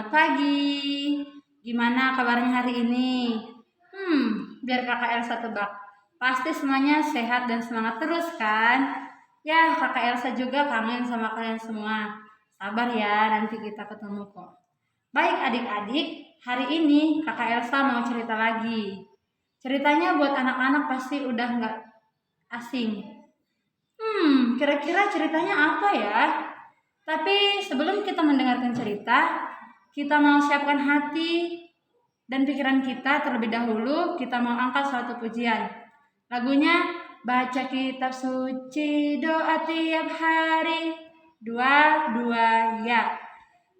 Selamat pagi. Gimana kabarnya hari ini? Biar kakak Elsa tebak. Pasti semuanya sehat dan semangat terus kan? Ya, kakak Elsa juga kangen sama kalian semua. Sabar ya, nanti kita ketemu kok. Baik adik-adik, hari ini kakak Elsa mau cerita lagi. Ceritanya buat anak-anak pasti udah nggak asing. Kira-kira ceritanya apa ya? Tapi sebelum kita mendengarkan cerita, kita mau siapkan hati dan pikiran kita terlebih dahulu. Kita mau angkat suatu pujian. Lagunya baca kitab suci, doa tiap hari, dua dua ya.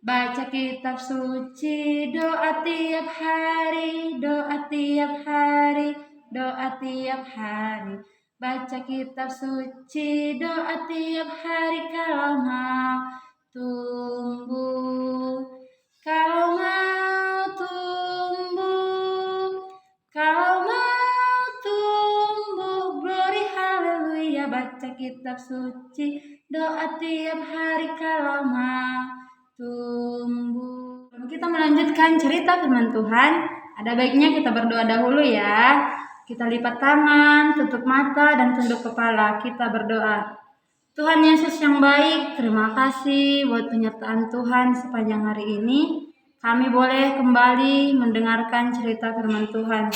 Baca kitab suci, doa tiap hari, doa tiap hari, doa tiap hari. Baca kitab suci, doa tiap hari kalau mau tumbuh. Kalau mau tumbuh, kalau mau tumbuh, glory haleluya. Baca kitab suci, doa tiap hari kalau mau tumbuh. Kita melanjutkan cerita firman Tuhan. Ada baiknya kita berdoa dahulu ya. Kita lipat tangan, tutup mata, dan tunduk kepala. Kita berdoa. Tuhan Yesus yang baik, terima kasih buat penyertaan Tuhan sepanjang hari ini. Kami boleh kembali mendengarkan cerita firman Tuhan.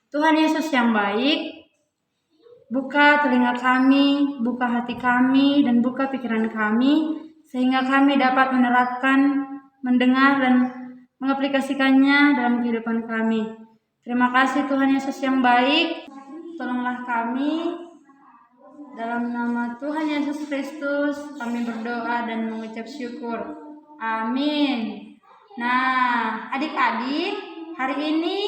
Tuhan Yesus yang baik, buka telinga kami, buka hati kami, dan buka pikiran kami, sehingga kami dapat menerapkan, mendengar, dan mengaplikasikannya dalam kehidupan kami. Terima kasih Tuhan Yesus yang baik, tolonglah kami. Dalam nama Tuhan Yesus Kristus kami berdoa dan mengucap syukur. Amin. Nah, adik-adik, hari ini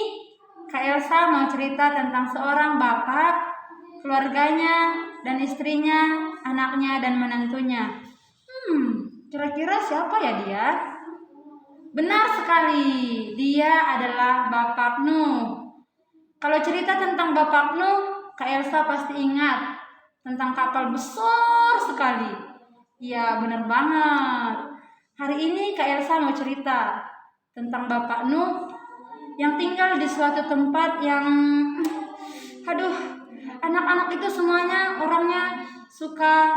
Kak Elsa mau cerita tentang seorang bapak, keluarganya, dan istrinya, anaknya, dan menantunya. Kira-kira siapa ya dia? Benar sekali, dia adalah Bapak Nuh. Kalau cerita tentang Bapak Nuh, Kak Elsa pasti ingat tentang kapal besar sekali. Iya, benar banget. Hari ini Kak Elsa mau cerita tentang Bapak Nuh yang tinggal di suatu tempat yang anak-anak itu semuanya orangnya suka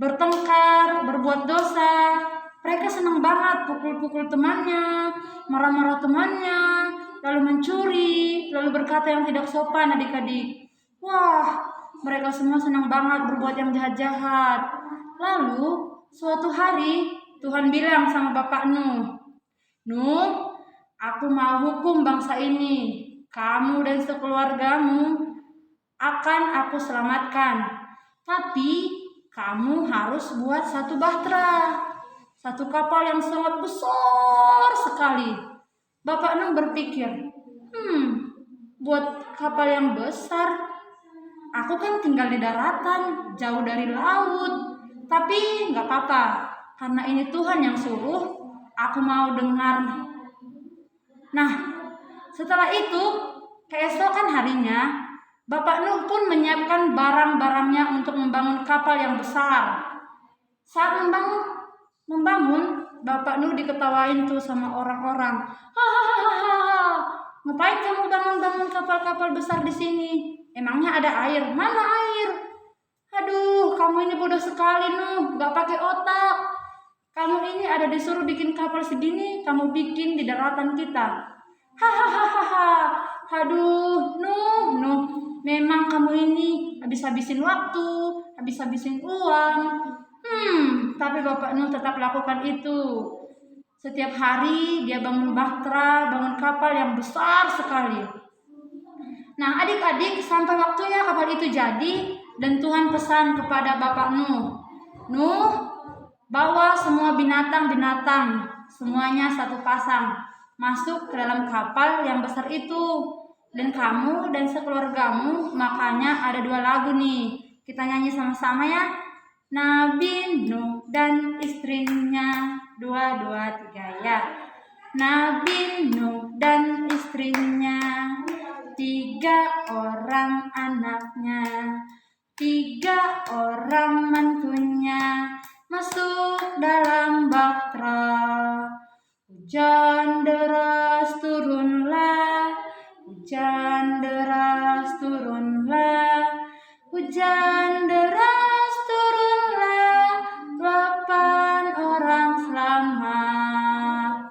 bertengkar, berbuat dosa. Mereka senang banget pukul-pukul temannya, marah-marah temannya, lalu mencuri, lalu berkata yang tidak sopan adik-adik. Wah, mereka semua senang banget berbuat yang jahat-jahat. Lalu, suatu hari Tuhan bilang sama Bapak Nuh, "Nuh, aku mau hukum bangsa ini. Kamu dan sekeluargamu akan aku selamatkan. Tapi kamu harus buat satu bahtera, satu kapal yang sangat besar sekali." Bapak Nuh berpikir, buat kapal yang besar, aku kan tinggal di daratan, jauh dari laut. Tapi nggak apa-apa, karena ini Tuhan yang suruh, aku mau dengar. Nah, setelah itu, keesokan harinya, Bapak Nuh pun menyiapkan barang-barangnya untuk membangun kapal yang besar. Saat membangun, Bapak Nuh diketawain tuh sama orang-orang. Hahaha, ngapain kamu bangun-bangun kapal-kapal besar di sini? Emangnya ada air? Mana air? Aduh, kamu ini bodoh sekali Nuh, gak pakai otak. Kamu ini ada disuruh bikin kapal segini, kamu bikin di daratan kita. Hahaha, aduh, Nuh, memang kamu ini habis-habisin waktu, habis-habisin uang. Tapi Bapak Nuh tetap lakukan itu. Setiap hari dia bangun bahtera, bangun kapal yang besar sekali. Nah, adik-adik, sampai waktunya kapal itu jadi dan Tuhan pesan kepada Bapak Nuh, "Nuh, bawa semua binatang-binatang, semuanya satu pasang, masuk ke dalam kapal yang besar itu. Dan kamu dan sekeluargamu, makanya ada 2 lagu nih. Kita nyanyi sama-sama ya. Nabi Nuh dan istrinya, 2, 2, 3 ya. Nabi Nuh dan istrinya, 3 orang anaknya, 3 orang mantunya, masuk dalam bahtera. Hujan deras turunlah, hujan deras turunlah, hujan deras turunlah, 8 orang selamat.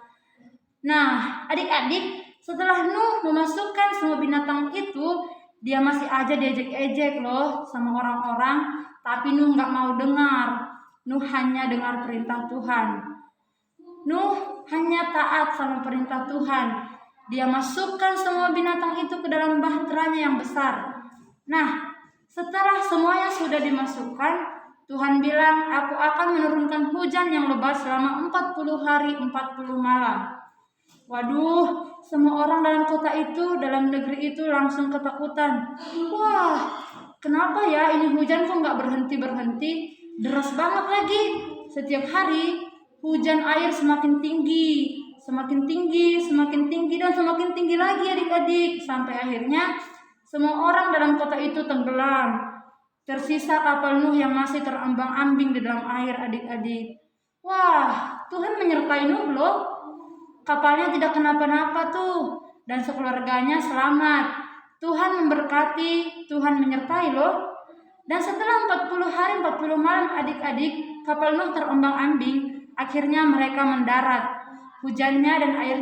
Nah, adik-adik, setelah Nuh memasukkan semua binatang itu, dia masih aja diejek-ejek loh sama orang-orang, tapi Nuh nggak mau dengar. Nuh hanya dengar perintah Tuhan. Nuh hanya taat sama perintah Tuhan. Dia masukkan semua binatang itu ke dalam bahteranya yang besar. Nah, setelah semuanya sudah dimasukkan, Tuhan bilang, aku akan menurunkan hujan yang lebat selama 40 hari 40 malam. Waduh, semua orang dalam kota itu, dalam negeri itu langsung ketakutan. Wah, kenapa ya ini hujan kok nggak berhenti-berhenti? Deras banget lagi. Setiap hari hujan air semakin tinggi, semakin tinggi, semakin tinggi, dan semakin tinggi lagi adik-adik. Sampai akhirnya semua orang dalam kota itu tenggelam. Tersisa kapal Nuh yang masih terombang-ambing di dalam air adik-adik. Wah, Tuhan menyertai Nuh loh. Kapalnya tidak kenapa-napa tuh, dan sekeluarganya selamat. Tuhan memberkati, Tuhan menyertai loh. Dan setelah 40 hari 40 malam adik-adik, kapal Nuh terombang-ambing. Akhirnya mereka mendarat. Hujannya dan air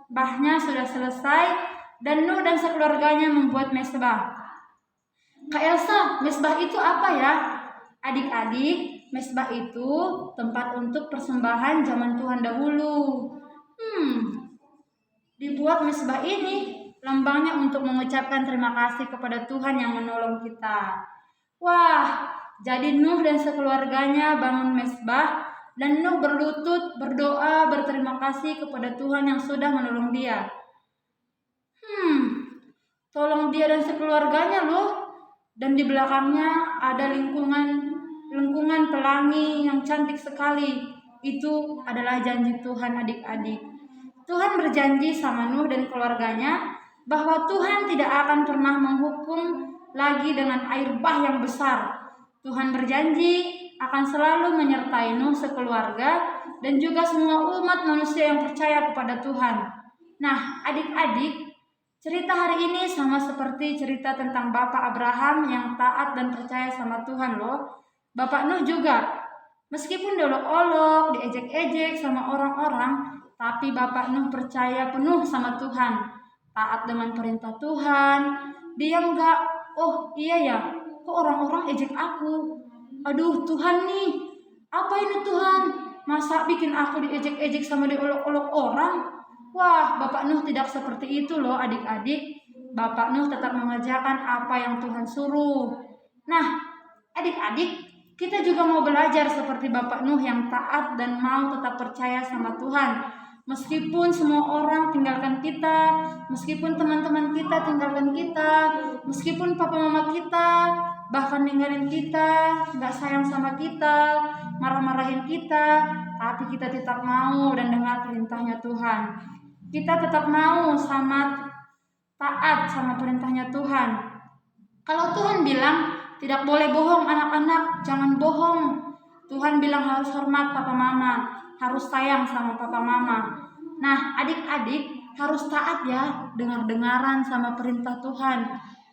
bahnya sudah selesai, dan Nuh dan sekeluarganya membuat mesbah. Kak Elsa, mesbah itu apa ya? Adik-adik, mesbah itu tempat untuk persembahan zaman Tuhan dahulu. Dibuat mesbah ini lambangnya untuk mengucapkan terima kasih kepada Tuhan yang menolong kita. Wah, jadi Nuh dan sekeluarganya bangun mesbah, dan Nuh berlutut, berdoa, berterima kasih kepada Tuhan yang sudah menolong dia. Tolong dia dan sekeluarganya loh. Dan di belakangnya ada lengkungan pelangi yang cantik sekali. Itu adalah janji Tuhan adik-adik. Tuhan berjanji sama Nuh dan keluarganya bahwa Tuhan tidak akan pernah menghukum lagi dengan air bah yang besar. Tuhan berjanji akan selalu menyertai Nuh sekeluarga dan juga semua umat manusia yang percaya kepada Tuhan. Nah, adik-adik, cerita hari ini sama seperti cerita tentang Bapak Abraham yang taat dan percaya sama Tuhan loh. Bapak Nuh juga, meskipun diolok-olok, diejek-ejek sama orang-orang, tapi Bapak Nuh percaya penuh sama Tuhan, taat dengan perintah Tuhan. Dia enggak, oh iya ya, kok orang-orang ejek aku? Aduh Tuhan nih, apa ini Tuhan? Masa bikin aku diejek-ejek sama diolok-olok orang? Wah, Bapak Nuh tidak seperti itu loh adik-adik. Bapak Nuh tetap mengerjakan apa yang Tuhan suruh. Nah, adik-adik, kita juga mau belajar seperti Bapak Nuh yang taat dan mau tetap percaya sama Tuhan. Meskipun semua orang tinggalkan kita, meskipun teman-teman kita tinggalkan kita, meskipun papa mama kita bahkan ninggalin kita, gak sayang sama kita, marah-marahin kita, tapi kita tetap mau dan dengar perintahnya Tuhan. Kita tetap mau sama taat sama perintahnya Tuhan. Kalau Tuhan bilang tidak boleh bohong anak-anak, jangan bohong. Tuhan bilang harus hormat papa mama, harus sayang sama papa mama. Nah, adik-adik harus taat ya, dengar-dengaran sama perintah Tuhan.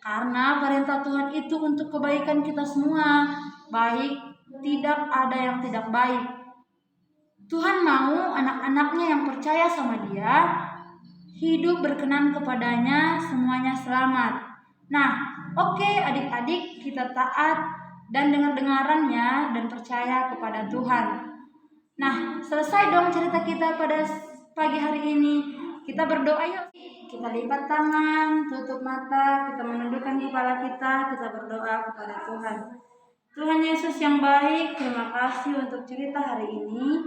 Karena perintah Tuhan itu untuk kebaikan kita semua. Baik, tidak ada yang tidak baik. Tuhan mau anak-anaknya yang percaya sama Dia hidup berkenan kepadanya, semuanya selamat. Nah, oke adik-adik, kita taat dan dengar-dengarannya dan percaya kepada Tuhan. Nah, selesai dong cerita kita pada pagi hari ini. Kita berdoa yuk. Kita lipat tangan, tutup mata, kita menundukkan kepala kita berdoa kepada Tuhan. Tuhan Yesus yang baik, terima kasih untuk cerita hari ini.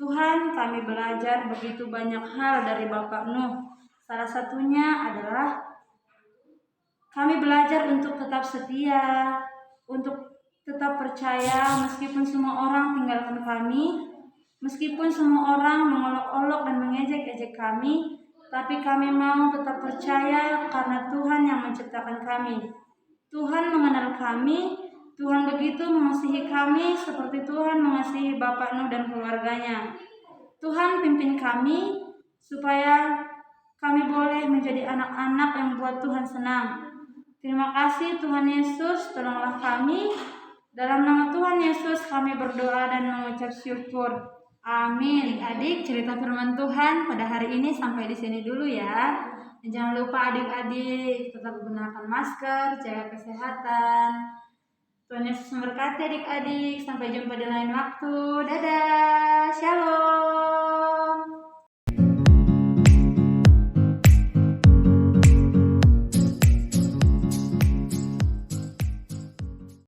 Tuhan, kami belajar begitu banyak hal dari Bapak Nuh. Salah satunya adalah kami belajar untuk tetap setia, untuk tetap percaya meskipun semua orang tinggalkan kami, meskipun semua orang mengolok-olok dan mengejek-ejek kami, tapi kami mau tetap percaya karena Tuhan yang menciptakan kami. Tuhan mengenal kami, Tuhan begitu mengasihi kami seperti Tuhan mengasihi Bapak Nuh dan keluarganya. Tuhan pimpin kami supaya kami boleh menjadi anak-anak yang buat Tuhan senang. Terima kasih Tuhan Yesus, tolonglah kami. Dalam nama Tuhan Yesus kami berdoa dan mengucap syukur. Amin. Adik, cerita firman Tuhan pada hari ini sampai di sini dulu ya. Dan jangan lupa adik-adik tetap gunakan masker, jaga kesehatan. Tuhan Yesus memberkati adik-adik. Sampai jumpa di lain waktu. Dadah. Shalom.